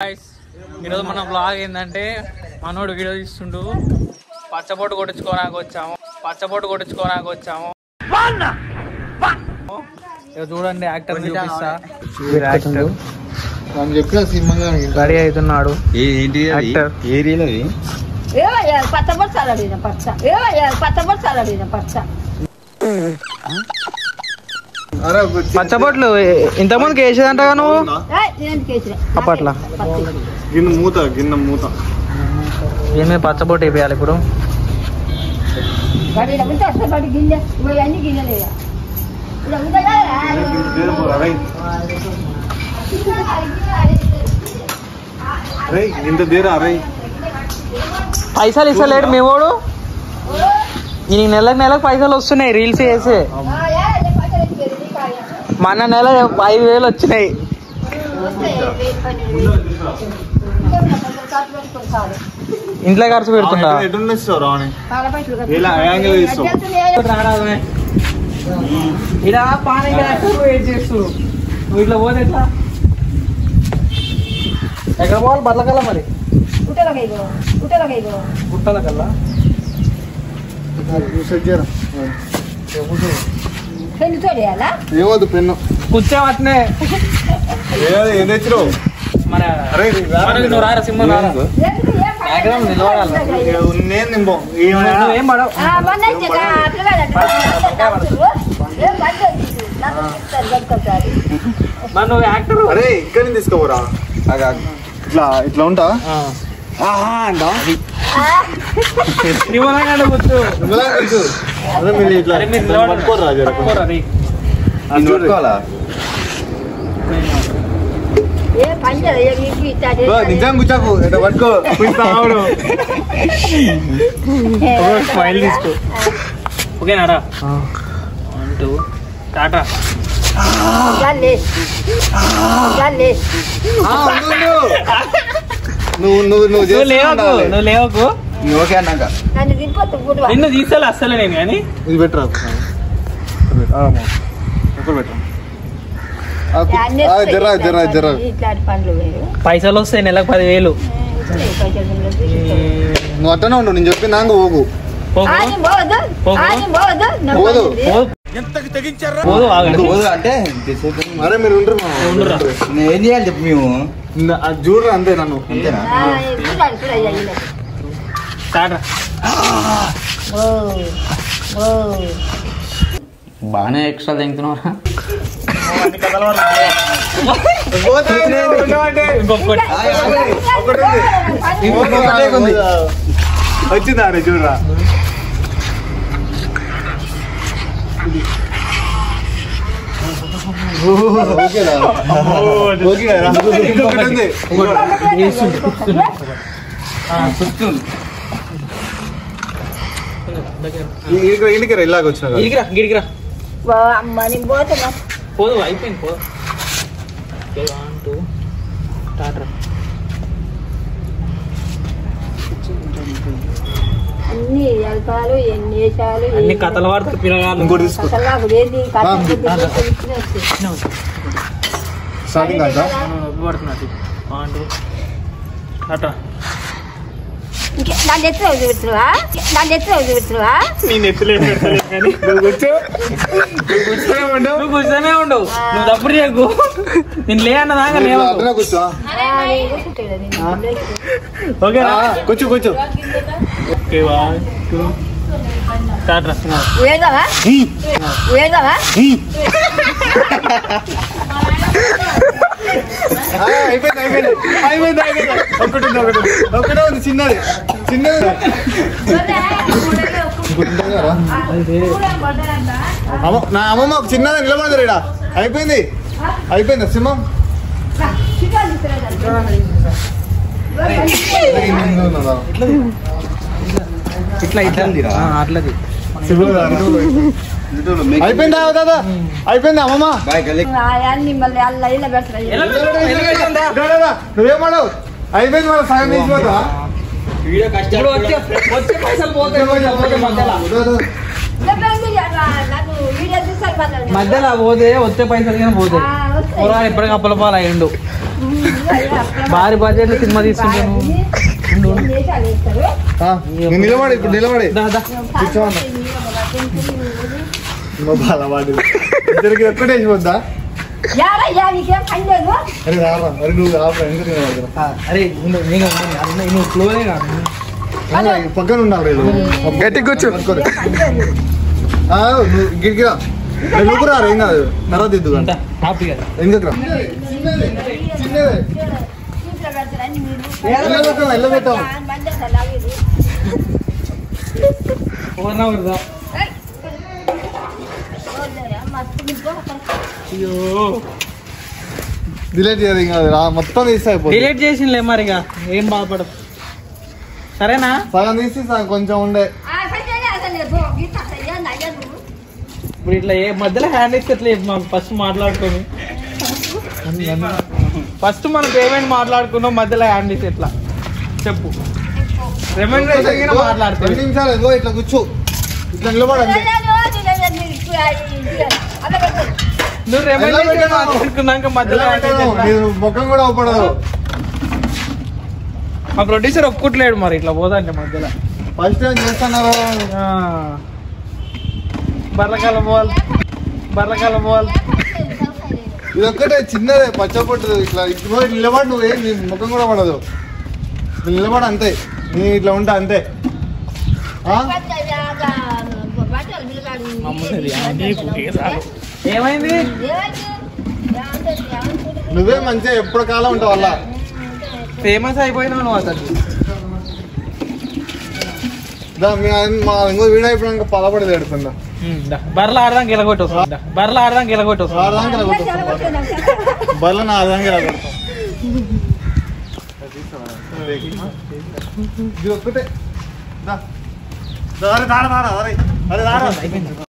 ఈరోజు మన బ్లాగ్ ఏంటంటే మనోడు వీడియో తీస్తుండు. పచ్చబొట్టు కొట్టించుకోవడానికి వచ్చాము. చూడండి యాక్టర్ చూపిస్తా. రెడీ అవుతున్నాడు. పచ్చబొట్లు ఇంతకుముందుకు వేసేదంటగా నువ్వు అప్పట్లా గిన్నె మూత దీని మీద పచ్చబొట్టు వేయాలి. ఇప్పుడు పైసలు ఇస్తలేడు మీ వాడు. ఈ నెలకు పైసలు వస్తున్నాయి రీల్స్ చేసి. మన నెల 5,000 వచ్చినాయి. ఇంట్లో ఖర్చు పెడుతున్నా. ఇలా పానీ చేస్తూ నువ్వు ఇట్లా పోతే ఎట్లా? ఎక్కడ పోవాలి? బతలకల్లా మరి గుట్టల కల్లా ఏమవుతుంది పెన్ను కూర్చోవట్నే నువ్వు యాక్టర్. అరే ఇక్కడ తీసుకోరా ఇట్లా ఇట్లా ఉంటా నిజం కూర్చాకు పట్టుకో స్మైల్ తీసుకో. ఓకేనారా? అంటూ టాటా. నువ్వు లేవకు. ఓకే అన్నాక నిన్ను తీసుకోవాలి అస్సలే నేను. కానీ ఇది పెట్టరా పైసలు వస్తాయి నెలకు 10,000. నువ్వు అట్టనే ఉండు. నేను చెప్పి నాకు పోకు అంటే అరే మీరు ఏం చేయాలి చెప్పు. మేము చూడరా అంతే. నన్ను అంతేనా? బాగానే ఎక్స్ట్రా తింటున్నారా? వచ్చిందా రే చూడరా. ఇలాగ వచ్చిన గిడికిరా పోదు. అయిపోయింది పోదు. అన్ని కథలు వాడతారు పిల్లగాళ్ళు. అట్లా నువ్వు కూర్చొనే ఉండవు. నువ్వు తప్పుడు చేయకు. నేను లే అన్నదాకా లేవు. కూర్చో. ఓకేనా? కూర్చో కూర్చో. ఒకటే ఉంది చిన్నది చిన్నది. నా అమ్మమ్మ చిన్నది నిలబడదు ఇడా. అయిపోయింది అయిపోయింది సింహం. ఇట్లా అట్లది అయిపోయిందా దాదా? అయిపోయింది అమ్మమ్మ. నువ్వేమన్నావు? అయిపోయింది మన సగం తీసిపోతా. వచ్చే పైసలు పోతాయి. మధ్యలో పోతే వచ్చే పైసలు కానీ పోతాయి పూరా ఎప్పటికీ అప్పల పాలు అయ్యిండు భారీ బడ్జెట్ సినిమా తీసుకుంటాను నిలబడి ఇప్పుడు నిలబడి ఇద్దరికి ఒక్కటే వేసిపోద్దా అరే రారా అరే నువ్వు అరే నువ్వు ఫ్లోనే కాదు పక్కన ఉండాలి గట్టి కూర్చో గిరికిరా నువ్వు రా ఏం కాదు తర్వాత ఇద్దు ఎందుకు రా వెళ్ళబెట్టాం డిలీట్ చేయదు ఇంకా మొత్తం తీస్తే డిలీట్ చేసిందిలే మరి ఇక ఏం బాధపడదు సరేనా సగం తీసి కొంచెం ఉండే ఇప్పుడు ఇట్లా ఏ మధ్యలో హ్యాండ్ ఇస్తే ఎట్లా మాకు ఫస్ట్ మాట్లాడుకొని ఫస్ట్ మనం పేమెంట్ మాట్లాడుకున్నాం మధ్యలో హ్యాండ్ ఇస్తే ఎట్లా చెప్పు రెమ్యూనరేషన్ మాట్లాడుతాం 2 నిమిషాలు ఏదో ఇట్లా కూర్చో ఇట్లా నిలబడండి నువ్వు రెమ్యూనరేషన్ మాట్లాడుకున్నాక మధ్యలో ముఖం కూడా అవపడదు మా ప్రొడ్యూసర్ ఒప్పుకోట్లేడు మరి ఇట్లా పోదంటే మధ్యలో ఫస్ట్ టైం చేస్తున్నారు బర్రకాల పోవాలి ఇది ఒక్కటే చిన్నదే పచ్చపొట్టు ఇట్లా ఇప్పుడు నిలబడి నువ్వేం నీ ముఖం కూడా పడదు నిలబడి అంతే నీ ఇట్లా ఉంటా అంతే ఏమైంది నువ్వే మంచిగా ఎప్పుడు కాలం ఉంటావు అలా ఫేమస్ అయిపోయినావు నువ్వు అసలు మా ఇంకో వీడియో అయిపోయినాక పలపడేది ఎడుతుందా బర్రెలు ఆడదానికి ఎలగొట్టు బర్రెలు నా ఆడదానికి ఎలగొడతాం ఇది ఒక్కటే